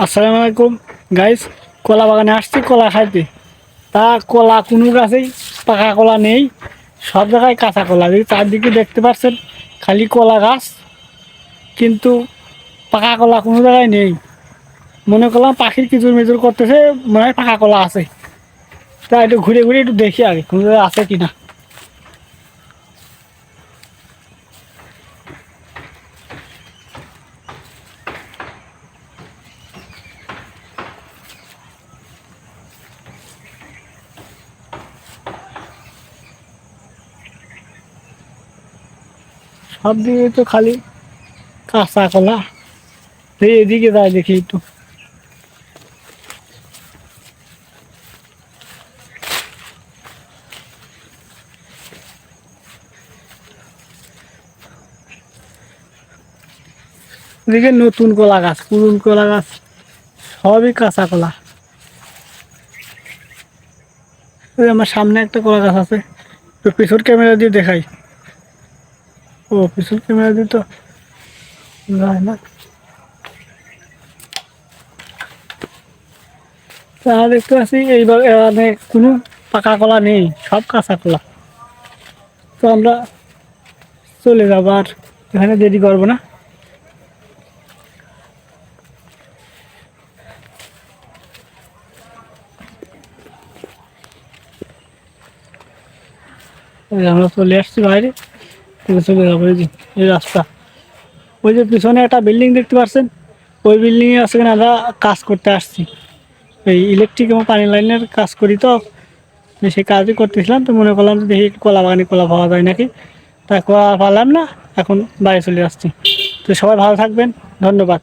আসসালামু আলাইকুম গাইস। কলা বাগানে আসছি কলা খাইতে। তা কলা কোনো গাছেই পাকা কলা নেই, সব জায়গায় কাঁচা কলা। চারদিকে দেখতে পাচ্ছেন খালি কলা গাছ, কিন্তু পাকা কলা কোনো জায়গায় নেই। মনে করলাম পাখির কিচুর মিচুর করতেছে, মনে হয় পাকা কলা আছে। তা একটু ঘুরে ঘুরে একটু দেখি আগে কোনো জায়গায় আছে কিনা। সব দিকে তো খালি কাঁচা কলা। এদিকে যাই দেখি একটু। এদিকে নতুন কলা গাছ, পুরন কলা গাছ, সবই কাঁচা কলা। ওই আমার সামনে একটা কলা গাছ আছে, তো পিছন ক্যামেরা দিয়ে দেখাই। ও পিছন ক্যামেরা দিয়ে তো যায় না। তা দেখতে পাচ্ছি এইবার এখানে কোনো পাকা কলা নেই, সব কাঁচা কলা। তো আমরা চলে যাবো, আর এখানে দেরি করবো না। আমরা চলে আসছি বাইরে, চলে যাবো। এই যে এই রাস্তা, ওই যে পিছনে একটা বিল্ডিং দেখতে পাচ্ছেন, ওই বিল্ডিংয়ে আছে কিনা আমরা কাজ করতে আসছি। এই ইলেকট্রিক এবং পানি লাইনের কাজ করি, তো সেই কাজই করতেছিলাম। তো মনে করলাম যে দেখি কলা বাগানে কলা পাওয়া যায় নাকি। তা কলা পালাম না, এখন বাইরে চলে আসছি। তো সবাই ভালো থাকবেন, ধন্যবাদ।